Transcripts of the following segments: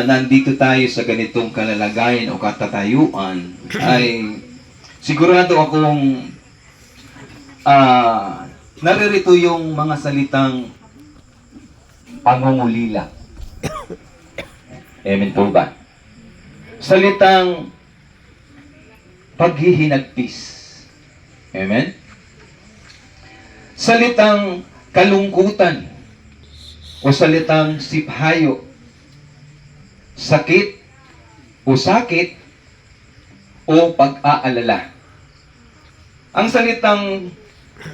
nandito tayo sa ganitong kalalagayan o katatayuan, ay sigurado akong naririto yung mga salitang pangungulila. Amen po ba? Salitang paghihinagpis. Amen? Salitang kalungkutan o salitang siphayo, sakit o sakit o pag-aalala. Ang salitang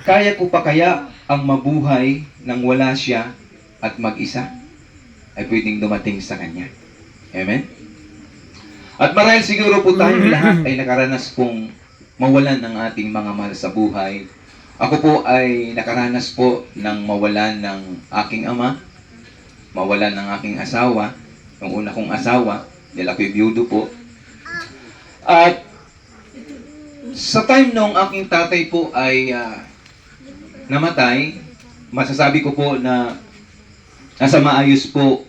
kaya ko pa kaya ang mabuhay nang wala siya at mag-isa ay pwedeng dumating sa kanya. Amen? At marahil siguro po tayong lahat ay nakaranas pong mawalan ng ating mga mahal sa buhay. Ako po ay nakaranas po ng mawalan ng aking ama, mawalan ng aking asawa, yung una kong asawa, dahil ako'y biyudo po. At sa time nung aking tatay po ay namatay, masasabi ko po na nasa maayos po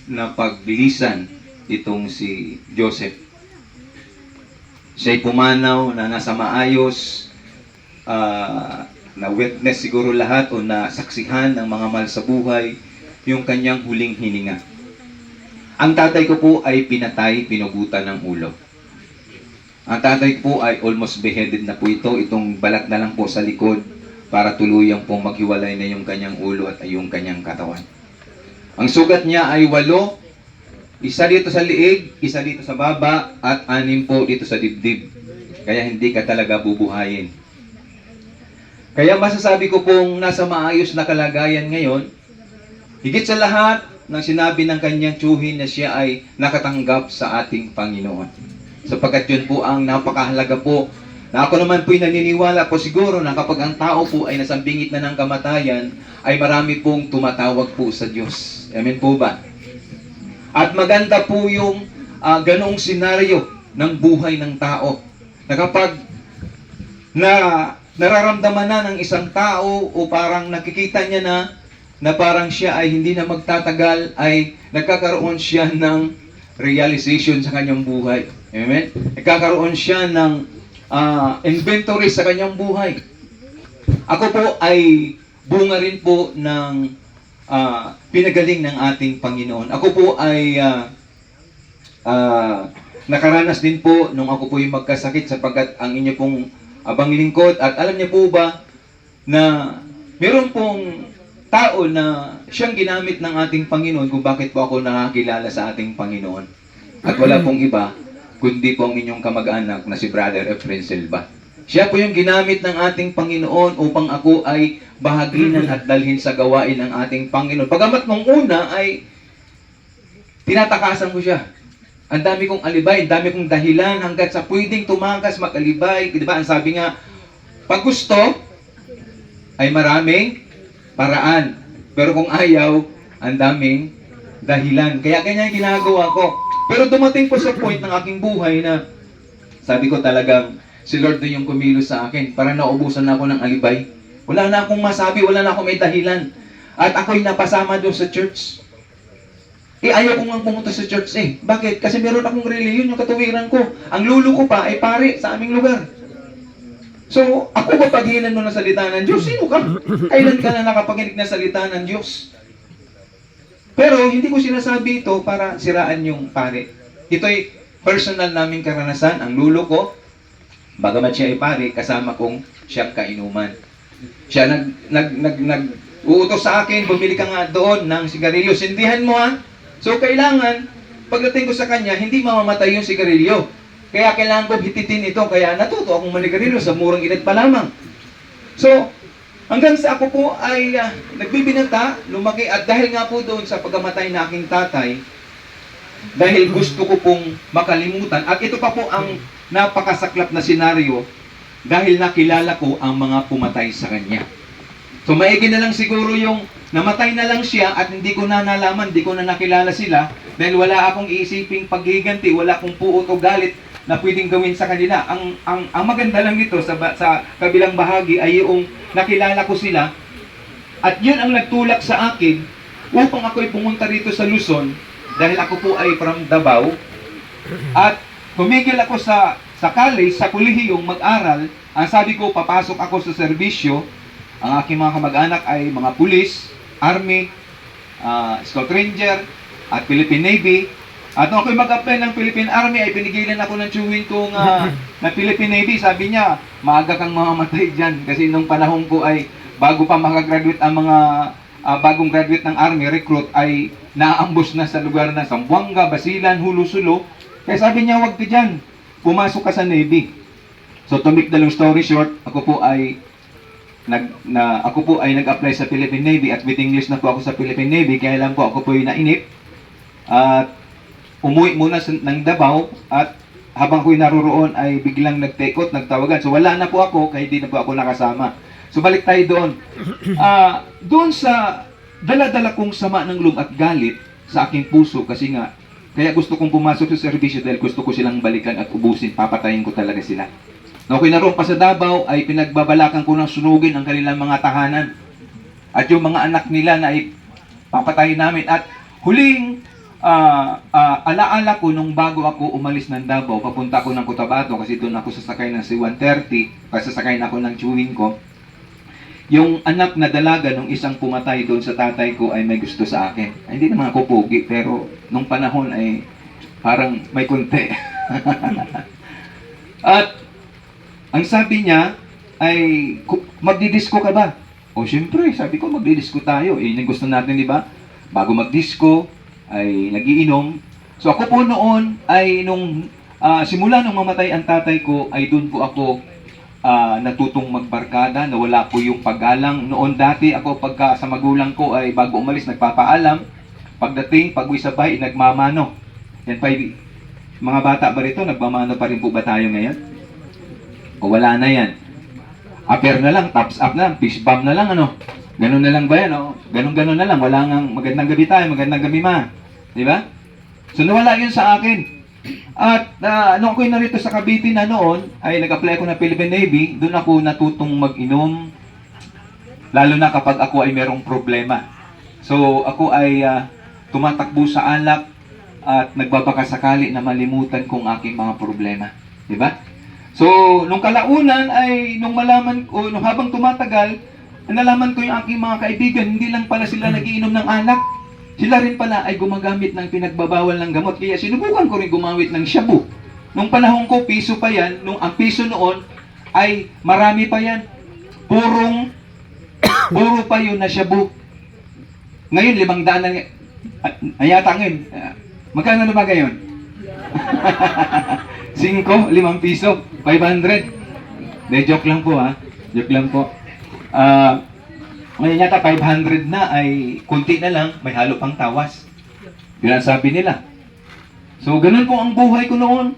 na pagbilisan itong si Joseph. Siya'y pumanaw na nasa maayos, na witness siguro lahat o na saksihan ng mga mahal sa buhay yung kanyang huling hininga. Ang tatay ko po ay pinatay, pinugutan ng ulo. Ang tatay ko po ay almost beheaded na po ito. Itong balat na lang po sa likod para tuluyang pong maghiwalay na yung kanyang ulo at yung kanyang katawan. Ang sugat niya ay 8, isa dito sa liig, isa dito sa baba, at 6 po dito sa dibdib. Kaya hindi ka talaga bubuhayin. Kaya masasabi ko pong nasa maayos na kalagayan ngayon, higit sa lahat ng sinabi ng kanyang tiyuhin na siya ay nakatanggap sa ating Panginoon. Sapagkat yun po ang napakahalaga po. Na ako naman po'y naniniwala po siguro na kapag ang tao po ay nasa bingit na ng kamatayan, ay marami pong tumatawag po sa Diyos. Amen po ba? At maganda po yung ganoong senaryo ng buhay ng tao. Na kapag nararamdaman na ng isang tao o parang nakikita niya na parang siya ay hindi na magtatagal, ay nagkakaroon siya ng realization sa kanyang buhay. Amen? Nagkakaroon siya ng inventory sa kanyang buhay. Ako po ay bunga rin po ng pinagaling ng ating Panginoon. Ako po ay nakaranas din po nung ako po yung magkasakit sapagkat ang inyo pong abang lingkod. At alam niyo po ba na meron pong tao na siyang ginamit ng ating Panginoon kung bakit po ako nakakilala sa ating Panginoon. At wala pong iba, kundi po ang inyong kamag-anak na si Brother Efren Silva. Siya po yung ginamit ng ating Panginoon upang ako ay bahaginan at dalhin sa gawain ng ating Panginoon. Pagamat nung una ay tinatakasan ko siya. Ang dami kong alibay, ang dami kong dahilan hanggat sa pwedeng tumakas, makalibay. Diba? Ang sabi nga, pag gusto, ay maraming paraan. Pero kung ayaw, ang daming dahilan. Kaya ganyan ginagawa ko. Pero dumating po sa point ng aking buhay na sabi ko talagang si Lord na yung kumilos sa akin para naubusan na ako ng alibay. Wala na akong masabi, wala na akong may dahilan. At ako'y napasama doon sa church. Ayaw ko nga pumunta sa church eh. Bakit? Kasi meron akong reliyon, yung katuwiran ko. Ang lulo ko pa ay pare sa aming lugar. So, ako ba paghilan mo ng salita ng Diyos? Sino ka? Kailan ka na nakapaginig na salita ng Diyos? Pero, hindi ko sinasabi ito para siraan yung pare. Ito'y personal naming karanasan. Ang lulo ko, bagamat siya ay pare, kasama kong siyang kainuman. Siya uutos sa akin, bumili ka nga doon ng sigarilyo. Sindihan mo ha? So, kailangan, pagdating ko sa kanya, hindi mamamatay yung sigarilyo. Kaya kailangan ko hititin ito. Kaya natuto akong manigarilyo sa murang edad pa lamang. So, hanggang sa ako po ay nagbibinata, lumaki. At dahil nga po doon sa pagkamatay na aking tatay, dahil gusto ko pong makalimutan, at ito pa po ang napakasaklap na senaryo, dahil nakilala ko ang mga pumatay sa kanya. So, maigi na lang siguro yung namatay na lang siya at hindi ko na nalaman, hindi ko na nakilala sila dahil wala akong iisiping paghiganti, wala akong puot o galit na pwedeng gawin sa kanila. Ang maganda lang nito sa kabilang bahagi ay yung nakilala ko sila at yun ang nagtulak sa akin upang ako'y pumunta rito sa Luzon dahil ako po ay from Davao at tumigil ako sa college, sa kolehiyong mag-aral. Ang sabi ko, papasok ako sa serbisyo. Ang aking mga kamag-anak ay mga pulis, army, Scout Ranger, at Philippine Navy. At nung ako'y mag-apply ng Philippine Army, ay pinigilan ako ng chewing ko na Philippine Navy. Sabi niya, maaga kang mamamatay dyan. Kasi nung panahon ko ay, bago pa makagraduate ang mga bagong graduate ng Army, recruit, ay naambos na sa lugar na Zamboanga, Basilan, Hulusulo. Kaya sabi niya, wag ka dyan. Pumasok ka sa Navy. So to make the long story short, ako po ay nag-apply sa Philippine Navy at with English na po ako sa Philippine Navy, kaya lang po ako po ay nainip at umuwi muna ng Davao at habang ko'y naroroon ay biglang nagtekot, nagtawagan. So wala na po ako, kaya hindi na po ako nakasama. So balik tayo doon. Doon sa dala-dala kong sama ng loob at galit sa aking puso kasi nga, kaya gusto kong pumasok sa serbisyo dahil gusto ko silang balikan at ubusin, papatayin ko talaga sila. Nung ako'y naroon pa sa Davao ay pinagbabalakan ko ng sunugin ang kanilang mga tahanan. At yung mga anak nila na ay papatayin namin. At huling alaala ko nung bago ako umalis ng Davao, papunta ako ng Cotabato kasi doon ako sasakay ng C-130, kasi sasakay na ako ng chewing ko. Yung anak na dalaga nung isang pumatay doon sa tatay ko ay may gusto sa akin. Ay, hindi naman ako pogi, pero nung panahon ay parang may kunti. At ang sabi niya ay, magdidisco ka ba? O syempre, sabi ko, magdidisco tayo. Yung gusto natin, di ba? Bago magdisco, ay nagiinom. So ako po noon, ay nung simula nung mamatay ang tatay ko, ay doon po ako natutong magbarkada, nawala po yung paggalang. Noon dati, ako pagka sa magulang ko, ay bago umalis, nagpapaalam. Pagdating, pag-uwi sa bahay, nagmamano. Yan pa, mga bata ba rito, nagmamano pa rin po ba tayo ngayon? O wala na yan. Upper na lang, tops up na lang, fish bomb na lang, ano. Ganun na lang ba yan, o? Ganun na lang, wala nang magandang gabi tayo, magandang gabi ma. Di ba? So nawala yun sa akin. At nung ako'y narito sa Cavite na noon, ay nag-apply ako ng Philippine Navy, doon ako natutong mag-inom. Lalo na kapag ako ay merong problema. So ako ay tumatakbo sa alak at nagbabakasakali na malimutan kong aking mga problema. Di ba? So, nung kalaunan ay, nung malaman ko, nung habang tumatagal, nalaman ko yung aking mga kaibigan, hindi lang pala sila nagiinom ng alak. Sila rin pala ay gumagamit ng pinagbabawal ng gamot. Kaya sinubukan ko rin gumamit ng shabu. Nung panahon ko, piso pa yan. Nung ang piso noon ay marami pa yan. Puro pa yun na shabu. Ngayon, 500 na, ayata ngayon. Magkano na ba ngayon? 5, 5 piso, 500. De, joke lang po ha. Joke lang po. Ngayon yata 500 na ay kunti na lang, may halo pang tawas. Yun ang sabi nila. So, ganun po ang buhay ko noon.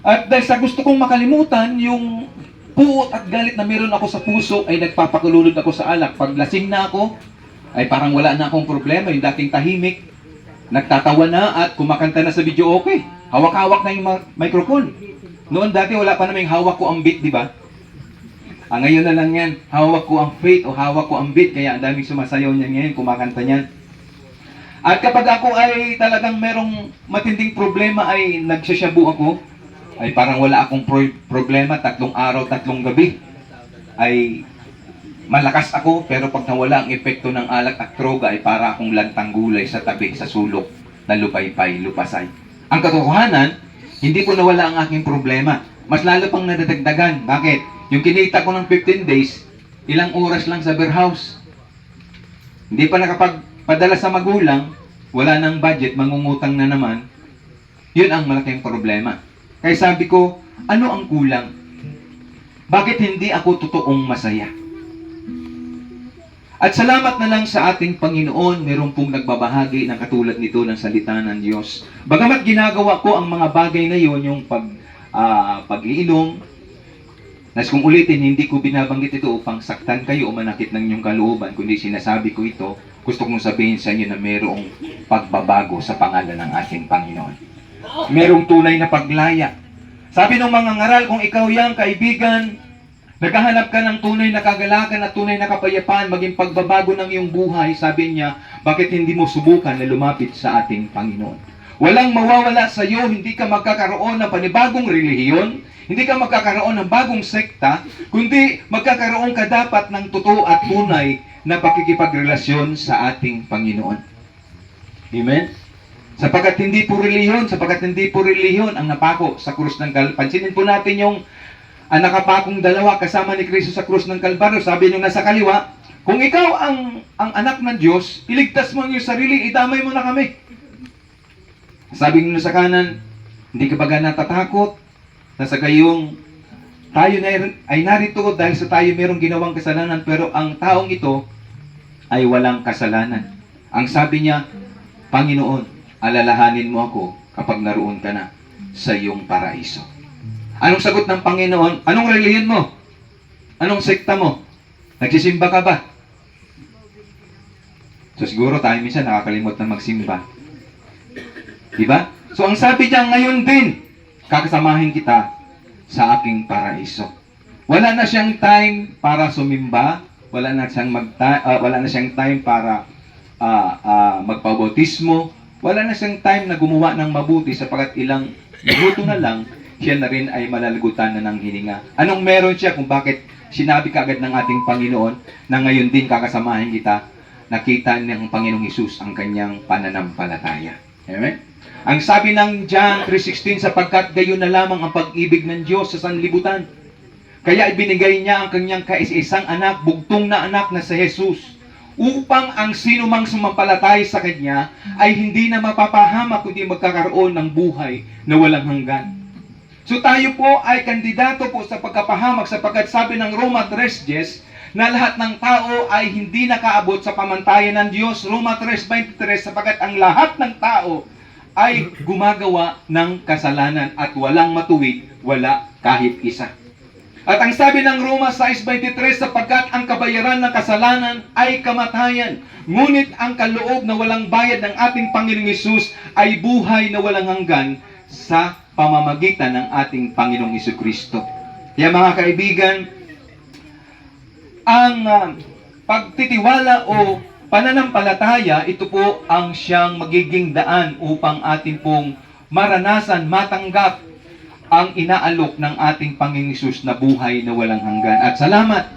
At dahil sa gusto kong makalimutan, yung puot at galit na meron ako sa puso, ay nagpapakululod ako sa alak. Pag lasing na ako, ay parang wala na akong problema. Yung dating tahimik, nagtatawa na at kumakanta na sa video okay. Hawak-hawak na yung microphone. Noon dati wala pa namang hawak ko ang beat, di ba? Ngayon na lang yan, hawak ko ang faith o hawak ko ang beat, kaya ang daming sumasayaw niyan ngayon, kumakanta niyan. At kapag ako ay talagang merong matinding problema ay nagsasyabu ako, ay parang wala akong problema, 3 araw, 3 gabi. Ay malakas ako, pero pag nawala ang epekto ng alak at droga ay para akong lantang gulay sa tabi, sa sulok, na lupay-pay, lupasay. Ang katotohanan, hindi po nawala ang aking problema. Mas lalo pang nadadagdagan. Bakit? Yung kinita ko ng 15 days, ilang oras lang sa warehouse. Hindi pa nakapagpadala sa magulang, wala nang budget, mangungutang na naman. Yun ang malaking problema. Kaya sabi ko, ano ang kulang? Bakit hindi ako totoong masaya? At salamat na lang sa ating Panginoon, meron pong nagbabahagi ng katulad nito ng salita ng Diyos. Bagamat ginagawa ko ang mga bagay na yun, yung pag-iinom, nas kung ulitin, hindi ko binabanggit ito upang saktan kayo o manakit ng inyong kalooban, kundi sinasabi ko ito, gusto kong sabihin sa inyo na merong pagbabago sa pangalan ng ating Panginoon. Merong tunay na paglaya. Sabi ng mga ngaral, kung ikaw yang kaibigan, naghahanap ka ng tunay na kagalakan at tunay na kapayapaan, maging pagbabago ng iyong buhay, sabi niya, bakit hindi mo subukan na lumapit sa ating Panginoon? Walang mawawala sa iyo, hindi ka magkakaroon ng panibagong relihiyon, hindi ka magkakaroon ng bagong sekta, kundi magkakaroon ka dapat ng totoo at tunay na pakikipagrelasyon sa ating Panginoon. Amen? Sapagkat hindi po relihiyon ang napako sa krus ng Kalbaryo. Pansinin po natin yung nakapakong dalawa kasama ni Kristo sa krus ng Kalbaryo. Sabi nyo nasa kaliwa, kung ikaw ang anak ng Diyos, iligtas mo ang iyong sarili, idamay mo na kami. Sabi nyo sa kanan, hindi ka baga natatakot, nasa gayong tayo ay narito dahil sa tayo mayroong ginawang kasalanan, pero ang taong ito ay walang kasalanan. Ang sabi niya, Panginoon, alalahanin mo ako kapag naroon ka na sa iyong paraiso. Anong sagot ng Panginoon? Anong relihiyon mo? Anong sekta mo? Nagsisimba ka ba? So siguro tayo minsan nakakalimot na magsimba. Diba? So ang sabi niya, ngayon din, kakasamahin kita sa aking paraiso. Wala na siyang time para sumimba, wala na siyang time para magpabautismo, wala na siyang time na gumawa ng mabuti sapagkat ilang minuto na lang, siya na rin ay malalagutan na ng hininga. Anong meron siya kung bakit sinabi kaagad ng ating Panginoon na ngayon din kakasamahin kita, nakita ng Panginoong Hesus ang kanyang pananampalataya. Amen? Ang sabi ng John 3:16, sapagkat gayon na lamang ang pag-ibig ng Diyos sa sanlibutan. Kaya ibinigay niya ang kanyang kaisa-isang anak, bugtong na anak na si Jesus, upang ang sino mang sumampalatay sa Kanya ay hindi na mapapahamak kundi magkakaroon ng buhay na walang hanggan. So tayo po ay kandidato po sa pagkapahamak sapagkat sabi ng Roma 3:10 na lahat ng tao ay hindi nakaabot sa pamantayan ng Diyos. Roma 3:23 sapagkat ang lahat ng tao ay gumagawa ng kasalanan at walang matuwid, wala kahit isa. At ang sabi ng Roma 6:23, sapagkat ang kabayaran ng kasalanan ay kamatayan, ngunit ang kaloob na walang bayad ng ating Panginoong Hesus ay buhay na walang hanggan sa pamamagitan ng ating Panginoong Hesukristo. Kaya mga kaibigan, ang pagtitiwala o pananampalataya, ito po ang siyang magiging daan upang ating pong maranasan, matanggap ang inaalok ng ating Panginoong Hesus na buhay na walang hanggan. At salamat,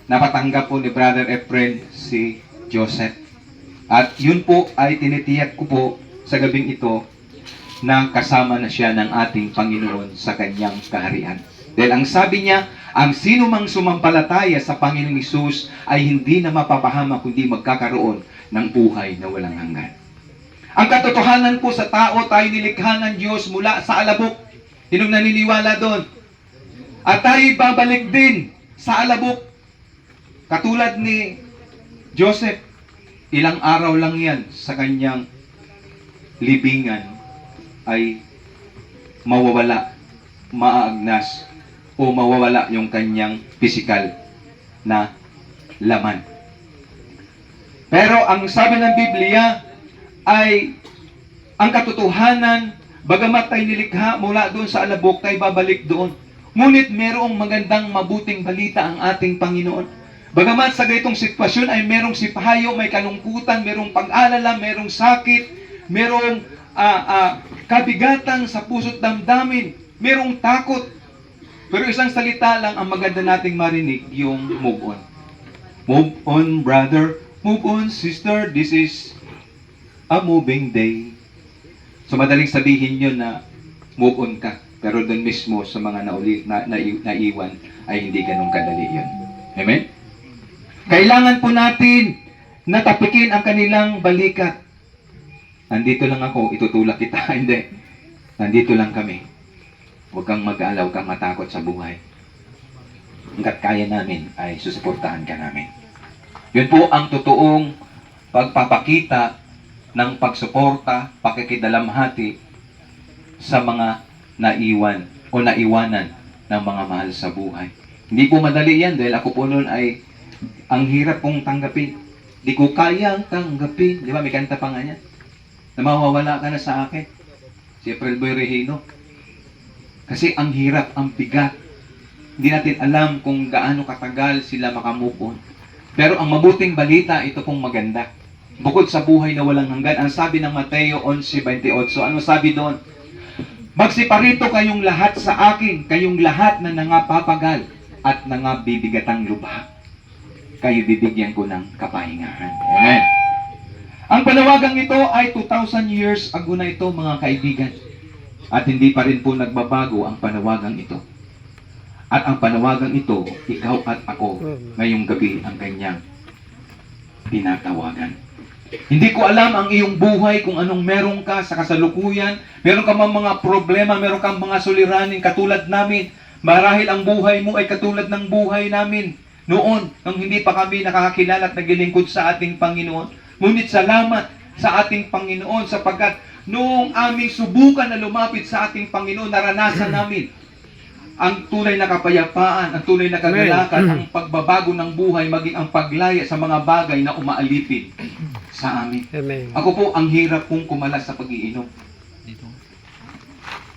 napatanggap po ni Brother Efren si Joseph. At yun po ay tinitiyak ko po sa gabing ito na kasama na siya ng ating Panginoon sa kanyang kaharian. Dahil ang sabi niya, ang sino mang sumampalataya sa Panginoong Hesus ay hindi na mapapahamak kundi magkakaroon ng buhay na walang hanggan. Ang katotohanan po sa tao, tayo nilikha ng Diyos mula sa alabok. Sinong naniniwala doon? At tayo babalik din sa alabok. Katulad ni Joseph, ilang araw lang yan sa kanyang libingan ay mawawala, maagnas, o mawawala yung kanyang pisikal na laman. Pero ang sabi ng Biblia ay ang katotohanan, bagamat tayo nilikha mula doon sa alabok, tayo babalik doon. Ngunit merong magandang mabuting balita ang ating Panginoon. Bagamat sa ganitong sitwasyon ay merong sipahayo, may kalungkutan, merong pag-alala, merong sakit, merong kabigatan sa puso't damdamin, merong takot. Pero isang salita lang ang maganda nating marinig, yung move on. Move on, brother. Move on, sister. This is a moving day. So madaling sabihin yun na move on ka. Pero doon mismo sa mga naiwan ay hindi ganun kadali yun. Amen? Kailangan po natin natapikin ang kanilang balikat. Nandito lang ako, itutulak kita. Hindi. Nandito lang kami. Huwag kang mag-alala, huwag kang matakot sa buhay. Hanggat kaya namin ay susuportahan ka namin. Yun po ang totoong pagpapakita ng pagsuporta, pakikidalamhati sa mga naiwan o naiwanan ng mga mahal sa buhay. Hindi po madali yan dahil ako po noon ay ang hirap kong tanggapin. Di ko kayang tanggapin. Di ba? May kanta pa nga yan. Na mawawala ka na sa akin. Si April Boy Regino. Kasi ang hirap, ang bigat. Hindi natin alam kung gaano katagal sila makamove on. Pero ang mabuting balita, ito pong maganda. Bukod sa buhay na walang hanggan, ang sabi ng Mateo 11:28, ano sabi doon? Magsiparito kayong lahat sa akin, kayong lahat na nangapapagal at nangabibigatang lubha. Kayo bibigyan ko ng kapahingahan. Amen. Ang panawagang ito ay 2,000 years ago na ito, mga kaibigan. At hindi pa rin po nagbabago ang panawagang ito. At ang panawagang ito, ikaw at ako, ngayong gabi ang kanyang tinatawagan. Hindi ko alam ang iyong buhay kung anong meron ka sa kasalukuyan. Meron ka mang mga problema, meron kang mga suliranin katulad namin. Marahil ang buhay mo ay katulad ng buhay namin noon, nang hindi pa kami nakakakilala at naglilingkod sa ating Panginoon. Ngunit salamat sa ating Panginoon sapagkat noong aming subukan na lumapit sa ating Panginoon, naranasan namin ang tunay na kapayapaan, ang tunay na kagalakan, ang pagbabago ng buhay, maging ang paglaya sa mga bagay na umaalipin sa amin. Amen. Ako po, ang hirap kong kumalas sa pag-iinom.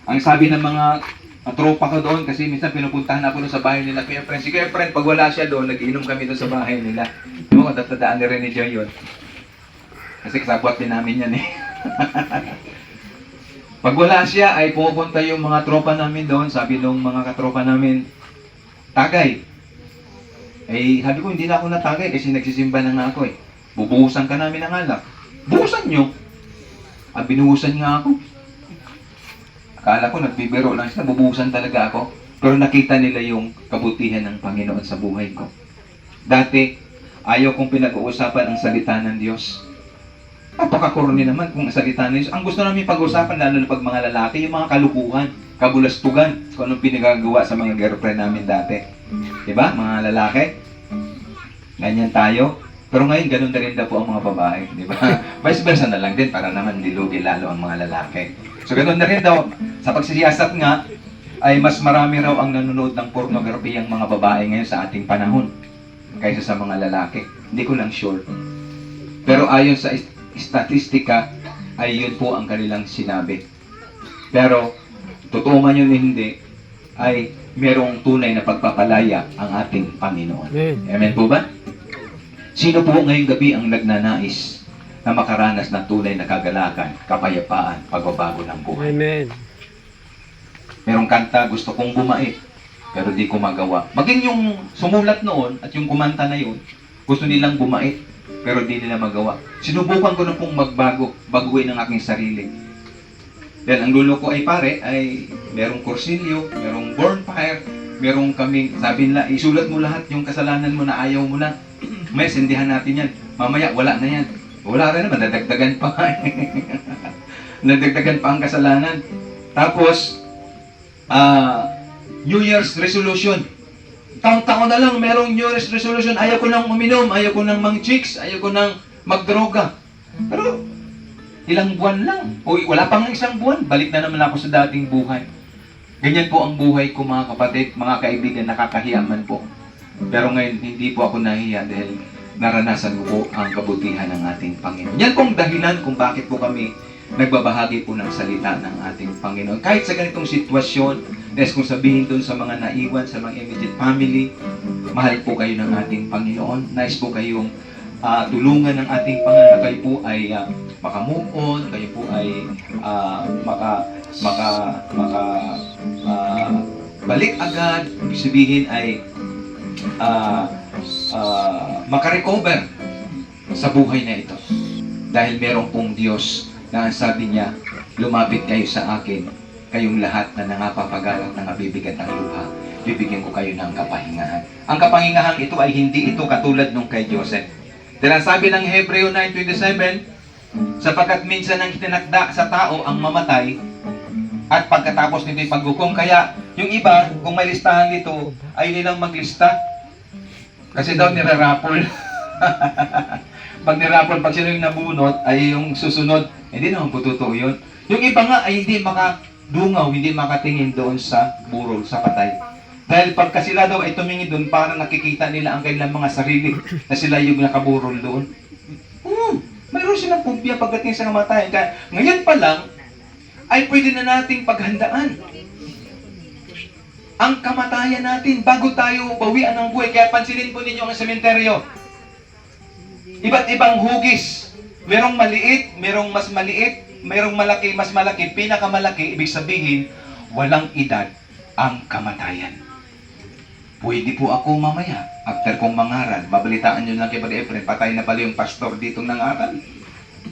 Ang sabi ng mga tropa ko doon, kasi minsan pinupuntahan ako doon sa bahay nila, Kuya Friend. Si Kuya Friend, pag wala siya doon, nag-iinom kami doon sa bahay nila. Di mo, tatadaan ni Rene Joy yun. Kasi kasabwat din namin yan eh. Pag wala siya, ay pupunta yung mga tropa namin doon. Sabi nung mga katropa namin, tagay. Eh, sabi ko, hindi na ako natagay kasi nagsisimba na nga ako eh. Bubuhusan ka namin ng alak. Buhusan nyo. Binuhusan nga ako. Akala ko, nagbibiro lang sila. Bubuhusan talaga ako. Pero nakita nila yung kabutihan ng Panginoon sa buhay ko. Dati, ayaw kong pinag-uusapan ang salita ng Diyos. Napakakorni naman kung salita ng Diyos. Ang gusto namin pag-usapan, lalo na pag mga lalaki, yung mga kalukuhan, kabulastugan, kung anong pinagagawa sa mga girlfriend namin dati. Diba, mga lalaki? Ganyan tayo. Pero ngayon, ganun na rin daw po ang mga babae. Diba? Vice versa na lang din, para naman dilugi lalo ang mga lalaki. So, ganun na rin daw. Sa pagsisiyasat nga, ay mas marami raw ang nanonood ng pornography ang mga babae ngayon sa ating panahon kaysa sa mga lalaki. Hindi ko lang sure. Pero ayon sa statistika, ay yun po ang kanilang sinabi. Pero, totoo man yun hindi, ay merong tunay na pagpapalaya ang ating Panginoon. Amen. Amen po ba? Sino po ngayong gabi ang nagnanais na makaranas ng tunay na kagalakan, kapayapaan, pagbabago ng buhay? Amen. Merong kanta, gusto kong bumait, pero di ko magawa. Maging yung sumulat noon at yung kumanta na yun, gusto nilang bumait, pero di nila magawa. Sinubukan ko na pong magbago, baguhin ang aking sarili. Then, ang lulo ko ay pare, ay merong kursilyo, merong bonfire, merong kaming, sabi nila, isulat mo lahat yung kasalanan mo na ayaw mo na. May sindihan natin yan. Mamaya, wala na yan. Wala rin naman, nadagdagan pa. Nadagdagan pa ang kasalanan. Tapos, New Year's resolution. Taon-taon na lang merong New Year's resolution. Ayaw ko nang uminom, ayaw ko nang mang-chicks, ayaw ko nang magdroga. Pero, ilang buwan lang. O wala pang isang buwan, balik na naman ako sa dating buhay. Ganyan po ang buhay ko, mga kapatid, mga kaibigan, nakakahiya man po. Pero ngayon, hindi po ako nahiya dahil naranasan ko po ang kabutihan ng ating Panginoon. Yan pong dahilan kung bakit po kami nagbabahagi po ng salita ng ating Panginoon. Kahit sa ganitong sitwasyon, dahil kung sabihin doon sa mga naiwan, sa mga immediate family, mahal po kayo ng ating Panginoon. Nice po kayong tulungan ng ating Panginoon. Kayo po ay maka-move on, kayo po ay balik agad. Ibig sabihin ay maka-recover sa buhay na ito. Dahil meron pong Diyos na ang sabi niya, lumapit kayo sa akin, kayong lahat na nangapapagal at nangabibigat ng luha, bibigyan ko kayo ng kapahingahan. Ang kapahingahan ito ay hindi ito katulad nung kay Joseph. Dahil ang sabi ng Hebreo 9:27, sapagkat minsan ang itinakda sa tao ang mamatay, at pagkatapos nito'y paghukom. Kaya yung iba, kung may listahan dito, ay nilang maglista. Kasi daw nirarapol. Pag nirapol, pag sila yung nabunot, ay yung susunod. Hindi naman po totoo yun. Yung iba nga ay hindi makadungaw, hindi makatingin doon sa burol, sa patay. Dahil pagka sila daw ay tumingin doon, parang nakikita nila ang kanilang mga sarili na sila yung nakaburol doon. Mayroon silang pumpya pagdating sa kamatayan. Kaya ngayon pa lang, ay pwede na nating paghandaan ang kamatayan natin bago tayo bawian ng buhay. Kaya pansinin po ninyo ang sementeryo. Iba't ibang hugis Merong maliit, merong mas maliit, merong malaki, mas malaki, pinakamalaki, ibig sabihin, walang edad ang kamatayan. Pwede po ako mamaya, after kong mangaral, mabalitaan nyo lang kay Brother Efren, patay na pala yung pastor dito ng aral.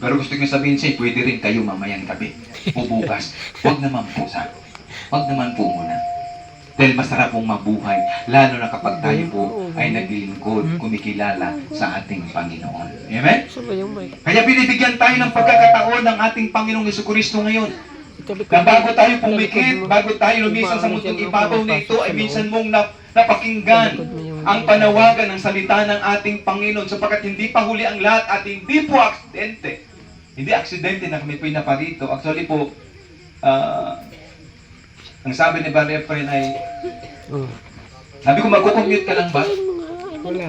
Pero gusto ko sabihin sa'yo, pwede rin kayo mamayang gabi, o bukas. Huwag naman po sa, huwag naman po muna. Dahil masarap pong mabuhay, lalo na kapag tayo po ay naglilingkod, kumikilala sa ating Panginoon. Amen? Kaya binibigyan tayo ng pagkakataon ng ating Panginoong Jesucristo ngayon. Na bago tayo pumikit, bago tayo lumisan sa mundong ibabaw na ito, ay minsan mong napakinggan ang panawagan ng salita ng ating Panginoon sapagkat hindi pa huli ang lahat at hindi po aksidente. Hindi aksidente na kami pinaparito. Actually po, ang sabi ni Brother Efren ay, sabi ko, magkukommute ka lang ba?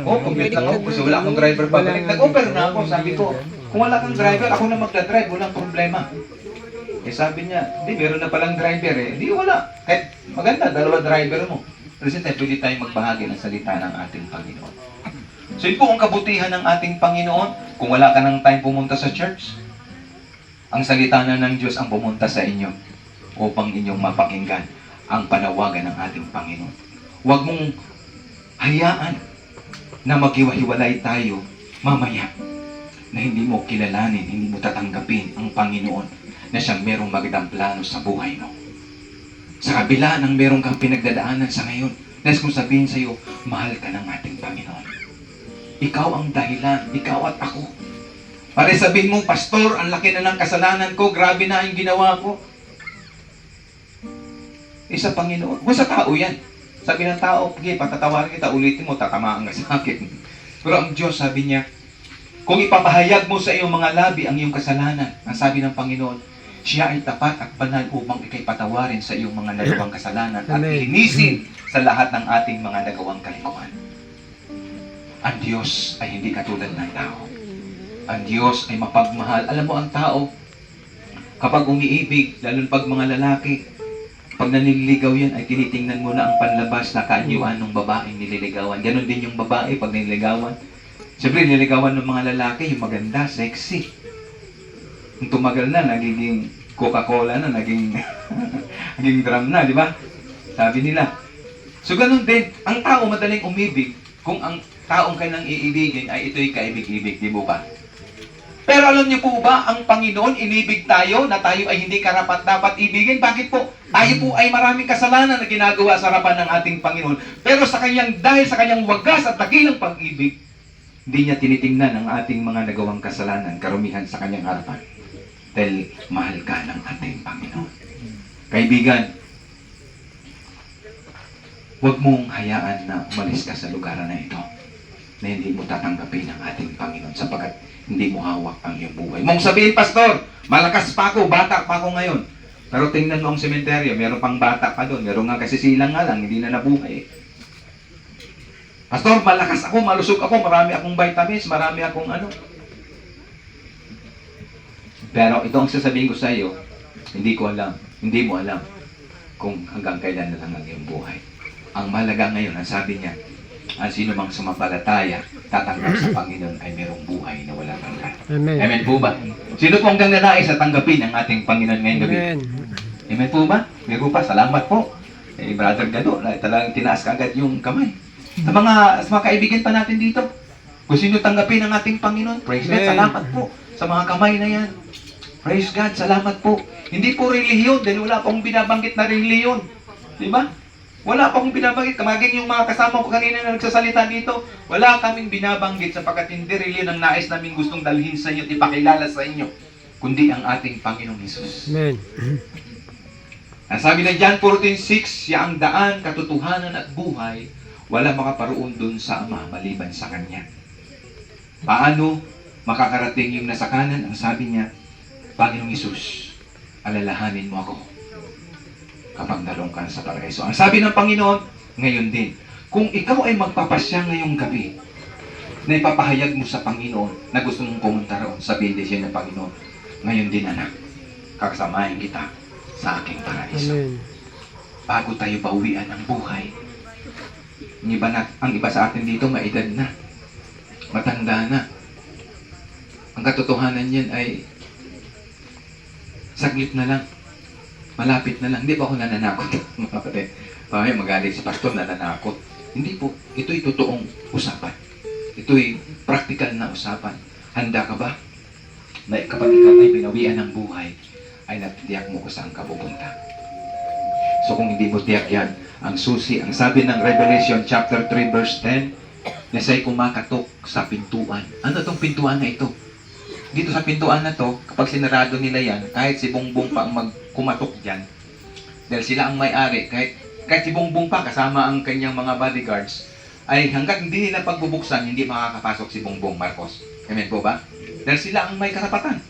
Oo, commute lang ako kasi wala akong driver pa. Nag-offer na ako, sabi ko, kung wala kang driver, ako na magdadrive, walang problema. Eh sabi niya, hindi, meron na palang driver eh. Hindi, wala. Kahit maganda, dalawa driver mo. Pero siyempre, pwede tayong magbahagi ng salita ng ating Panginoon. So yun po ang kabutihan ng ating Panginoon. Kung wala ka ng time pumunta sa church, ang salita na ng Diyos ang pumunta sa inyo upang inyong mapakinggan ang panawagan ng ating Panginoon. Huwag mong hayaan na maghiwa-hiwalay tayo mamaya na hindi mo kilalanin, hindi mo tatanggapin ang Panginoon na siyang merong magandang plano sa buhay mo. Sa kabila ng merong kang pinagdadaanan sa ngayon, nais kong sabihin sa iyo, mahal ka ng ating Panginoon. Ikaw ang dahilan, ikaw at ako. Para sabihin mo, Pastor, ang laki na ng kasalanan ko, grabe na ang ginawa ko. Sa Panginoon. Kung sa tao yan. Sabi ng tao, okay, patatawarin kita, ulitin mo, tatamaan ka sa akin. Pero ang Diyos, sabi niya, kung ipapahayag mo sa iyong mga labi ang iyong kasalanan, ang sabi ng Panginoon, siya ay tapat at banal upang ikay patawarin sa iyong mga nagawang kasalanan at linisin sa lahat ng ating mga nagawang kalikuan. Ang Diyos ay hindi katulad ng tao. Ang Diyos ay mapagmahal. Alam mo, ang tao, kapag umiibig, lalo pag mga lalaki, pag nanililigaw yan, ay tinitingnan mo na ang panlabas na kaanyuan ng babaeng nililigawan. Ganon din yung babae pag nililigawan. Siyempre, nililigawan ng mga lalaki, yung maganda, sexy. Kung tumagal na, nagiging Coca-Cola na, naging, naging drum na, di ba? Sabi nila. So, ganon din, ang tao madaling umibig kung ang taong kanyang iibigin ay ito'y kaibig-ibig, di ba? Pero alam niyo po ba, ang Panginoon, inibig tayo na tayo ay hindi karapat-dapat ibigin. Bakit po? Tayo po ay maraming kasalanan na ginagawa sa harapan ng ating Panginoon. Pero dahil sa kanyang wagas at dakilang pag-ibig, hindi niya tinitingnan ang ating mga nagawang kasalanan, karumihan sa kanyang harapan. Dahil mahal ka ng ating Panginoon. Kaibigan, huwag mong hayaan na umalis ka sa lugar na ito na hindi mo tatanggapin ang ating Panginoon sapagkat hindi mo hawak ang iyong buhay. Mong sabihin, Pastor, malakas pa ako, bata pa ako ngayon. Pero tingnan mo ang sementeryo, meron pang bata pa doon. Meron nga kasi silang nga lang, hindi na nabuhay. Pastor, malakas ako, malusog ako, marami akong vitamins, marami akong ano. Pero ito ang sasabihin ko sa iyo, hindi ko alam, hindi mo alam kung hanggang kailan na lang ang iyong buhay. Ang mahalaga ngayon, ang sabi niya, ang sino mang sumampalataya, tatanggap sa Panginoon ay merong buhay na walang hanggan. Amen. Amen po ba? Sino po hanggang nanais na tanggapin ang ating Panginoon ngayong gabi? Amen. Amen po ba? Meron pa, salamat po. Brother Gado, talagang tinaas ka agad yung kamay. Sa mga kaibigan pa natin dito, kung sino tanggapin ang ating Panginoon, praise God, Amen. salamat po sa mga kamay na yan. Praise God, salamat po. Hindi po relihiyon, dahil wala pong binabanggit na relihiyon. Di ba? Wala pa akong binabanggit. Kamaging yung mga kasama ko kanina na nagsasalita dito, wala kaming binabanggit sapagkat hindi relihiyon ang nais namin gustong dalhin sa inyo at ipakilala sa inyo, kundi ang ating Panginoong Hesus. Amen. Ang sabi na John 14:6, siya ang daan, katotohanan at buhay, wala makaparoon dun sa Ama maliban sa Kanya. Paano makakarating yung nasa kanan? Ang sabi niya, Panginoong Hesus, alalahanin mo ako kapag narong ka sa paraiso. Ang sabi ng Panginoon, ngayon din, kung ikaw ay magpapasya ngayong gabi, na ipapahayag mo sa Panginoon na gusto mong pumunta roon, sabihin din siya ng Panginoon, ngayon din anak, kakasamahin kita sa aking paraiso. Amen. Bago tayo pauwian ng buhay, ang iba sa atin dito, maedad na, matanda na. Ang katotohanan yan ay saglit na lang. Malapit na lang. Hindi ba ako nananakot? Mga kapatid. Ay, magaling si pastor, nananakot. Hindi po. Ito'y totoong usapan. Ito'y practical na usapan. Handa ka ba? Na kapag ikaw ay binawian ng buhay, ay natitiyak mo kung saan ka pupunta. So kung hindi mo tiyak yan, ang susi, ang sabi ng Revelation chapter 3 verse 10, na siya'y kumakatok sa pintuan. Ano itong pintuan na ito? Dito sa pintuan na to, kapag sinarado nila yan, kahit si Bongbong pa ang kumatok dyan, dahil sila ang may-ari, kahit si Bongbong pa, kasama ang kanyang mga bodyguards, ay hanggat hindi nila pagbubuksan, hindi makakapasok si Bongbong Marcos. Amen po ba? Dahil sila ang may karapatan.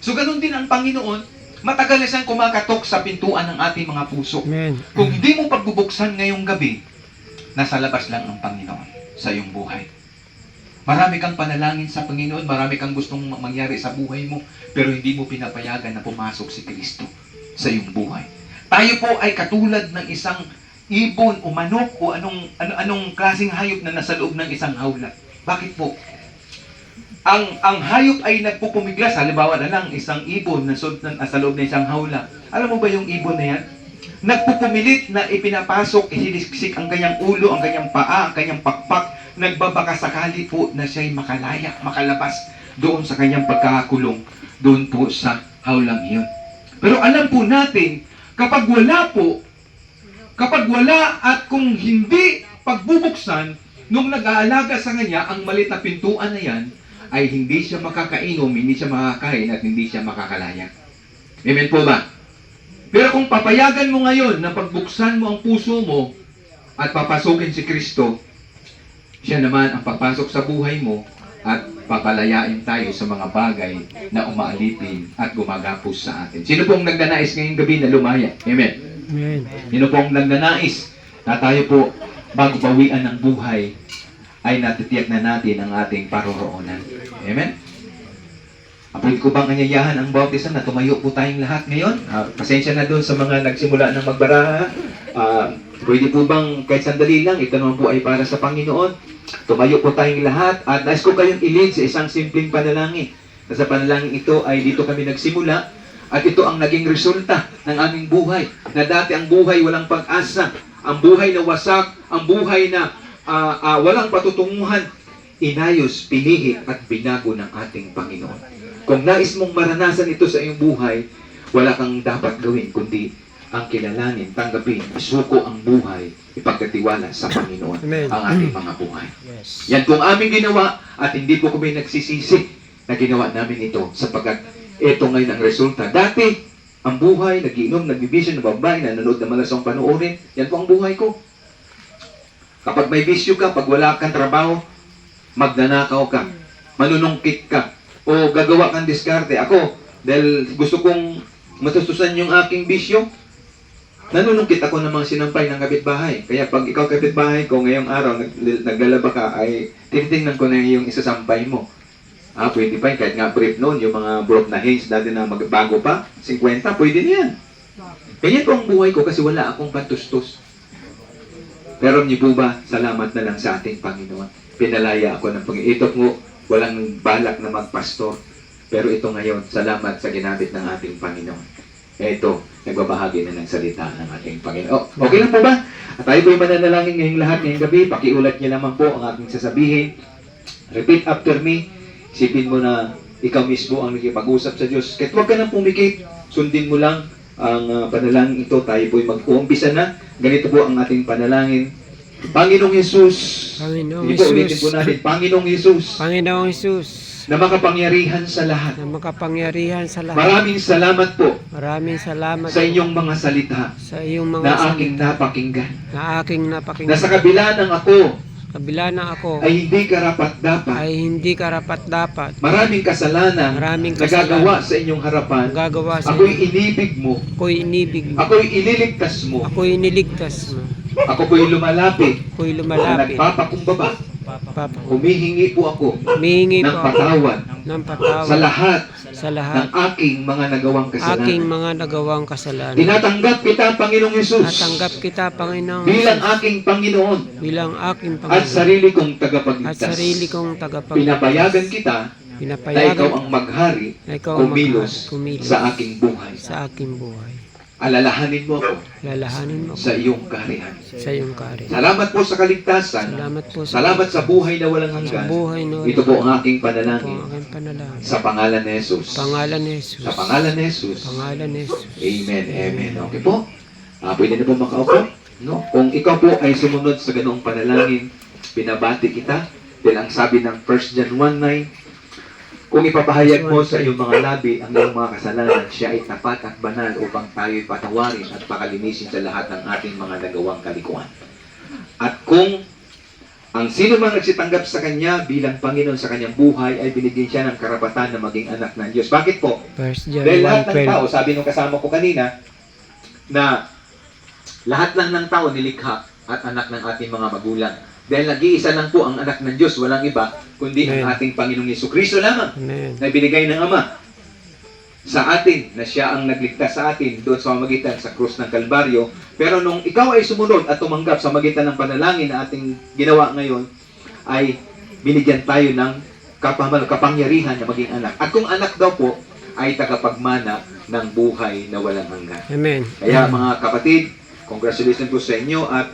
So ganun din ang Panginoon, matagal na siyang kumakatok sa pintuan ng ating mga puso. Amen. Kung hindi mo pagbubuksan ngayong gabi, nasa labas lang ang Panginoon sa iyong buhay. Marami kang panalangin sa Panginoon, marami kang gustong mangyari sa buhay mo, pero hindi mo pinapayagan na pumasok si Kristo sa iyong buhay. Tayo po ay katulad ng isang ibon o manok o anong klaseng hayop na nasa loob ng isang hawla. Bakit po? Ang hayop ay nagpupumiglas, halimbawa na lang isang ibon na sa loob ng isang hawla. Alam mo ba yung ibon na yan? Nagpupumilit na ipinapasok, ihiliksik ang kanyang ulo, ang kanyang paa, ang kanyang pakpak, nagbabaka sakali po na siya'y makalaya, makalabas doon sa kanyang pagkakakulong, doon po sa hawlang iyon. Pero alam po natin, kapag wala at kung hindi pagbubuksan, nung nag-aalaga sa kanya, ang malit na pintuan na yan, ay hindi siya makakainom, hindi siya makakain, at hindi siya makakalaya. Amen po ba? Pero kung papayagan mo ngayon na pagbuksan mo ang puso mo at papasukin si Kristo, siya naman ang papasok sa buhay mo at papalayain tayo sa mga bagay na umaalipin at gumagapos sa atin. Sino pong nagnanais ngayong gabi na lumaya? Amen. Amen. Sino pong nagnanais na tayo po bago bawian ng buhay ay natitiyak na natin ang ating paroroonan? Amen. Pwede ko bang anyayahan ang bautisan na tumayo po tayong lahat ngayon? Pasensya na doon sa mga nagsimula ng magbaraha. Pwede po bang kahit sandali lang, ito naman po ay para sa Panginoon. Tumayo po tayong lahat at nais ko kayong ilid sa isang simpleng panalangin. Sa panalangin ito ay dito kami nagsimula at ito ang naging resulta ng aming buhay. Na dati ang buhay walang pag-asa, ang buhay na wasak, ang buhay na walang patutunguhan, inayos, pinihit at binago ng ating Panginoon. Kung nais mong maranasan ito sa iyong buhay, wala kang dapat gawin kundi ang kilalanin, tanggapin, isuko ang buhay, ipagkatiwala sa Panginoon. Amen. Ang ating mga buhay. Yes. Yan po ang aming ginawa at hindi po kami nagsisisi na ginawa namin ito sapagkat ito ngayon ang resulta. Dati, ang buhay, nagiinom, nagbibisyo, nababay, nanonood na malasang panoorin, yan po ang buhay ko. Kapag may bisyo ka, pag wala kang trabaho, magnanakaw ka, manunungkit ka, o gagawa kang diskarte. Ako, dahil gusto kong matustusan yung aking bisyo, nanunungkit ako ng mga sinampay ng kapitbahay. Kaya pag ikaw kapitbahay ko ngayong araw, naglalaba ka, ay tinitingnan ko na yung isasampay mo. Pwede pa, kahit nga brief noon, yung mga broke na haze dati na magbago pa, 50, pwede na yan. Kaya po ang buhay ko kasi wala akong pantustos. Pero niyo po ba, salamat na lang sa ating Panginoon. Pinalaya ako ng Panginoon. Ito po, walang balak na magpastor. Pero ito ngayon, salamat sa ginamit ng ating Panginoon. Ito, nagbabahagi na ng salita ng ating Panginoon. Okay lang po ba? At tayo po'y mananalangin ngayong lahat ngayong gabi. Pakiulat niyo naman po ang aking sasabihin. Repeat after me. Isipin mo na ikaw mismo ang nakipag-usap sa Diyos. Kahit huwag ka nang pumikit, sundin mo lang ang panalangin ito. Tayo po'y mag-uumpisa na. Ganito po ang ating panalangin. Panginoong Hesus, Panginoong ulitin po Hesus, natin, Panginoong Hesus, Panginoong Hesus, na makapangyarihan sa lahat. na makapangyarihan sa lahat. Maraming salamat po Maraming salamat sa inyong mga salita sa iyong mga na salita aking napakinggan. na aking Na napakinggan. sa kabila ng ako Kabila na ako ay hindi karapat-dapat. ay hindi karapat-dapat. Maraming kasalanan Maraming nagagawa kasalanan sa inyong harapan. gagawa sa Ako'y inyo. inibig mo. Ako'y inibig mo. Ako'y iniligtas mo. Ako'y iniligtas mo. Ako po'y lumalapit. Ako'y Na lumalapit. nagpapakumbaba. Papa, Humihingi po ako humihingi ng po ako patawad ng patawad sa lahat sa ng lahat aking mga nagawang aking kasalanan. mga nagawang kasalanan. Tinatanggap kita, Panginoong Hesus, Natanggap kita, Panginoong bilang Hesus, aking Panginoon bilang aking at Panginoon sarili kong at tagapagligtas. sarili kong tagapagligtas. Pinapayagan kita na ikaw Pinapayagan ang maghari, na ikaw ang kumilos kumilos sa aking buhay. sa aking buhay. Alalahanin mo ako Lalahanin mo sa ako iyong kaharian. sa iyong kari. Salamat po sa kaligtasan. Salamat po Salamat sa buhay na walang sa hanggan. buhay na Ito po ang aking ito ang panalangin aking panalangin. sa pangalan ni Jesus. Pangalan ni Jesus. Sa pangalan ni Jesus. Pangalan ni Jesus. Amen. Amen. Okay po. Pwede na po makaupo. No? Kung ikaw po ay sumunod sa ganoong panalangin, binabati kita. Dahil ang sabi ng 1 John 1:9, kung ipapahayag mo sa iyong mga labi ang iyong mga kasalanan, siya ay tapat at banal upang tayo'y patawarin at pakalinisin sa lahat ng ating mga nagawang kalikuan. At kung ang sino mang nagsitanggap sa Kanya bilang Panginoon sa kanyang buhay ay binigyan siya ng karapatan na maging anak ng Diyos. Bakit po? 1 John Dahil lahat ng tao, 1:12. sabi nung kasama ko kanina, na lahat lang ng tao nilikha at anak ng ating mga magulang. Dahil nag-iisa lang po ang anak ng Diyos, walang iba, kundi ang Amen. ating Panginoong Jesucristo lamang Amen. na binigay ng Ama sa atin, na siya ang nagligtas sa atin doon sa pamamagitan sa krus ng Kalbaryo. Pero nung ikaw ay sumunod at tumanggap sa magitan ng panalangin na ating ginawa ngayon, ay binigyan tayo ng kapangyarihan na maging anak. At kung anak daw po, ay tagapagmana ng buhay na walang hanggan. Amen. Kaya mga kapatid, congratulations po sa inyo at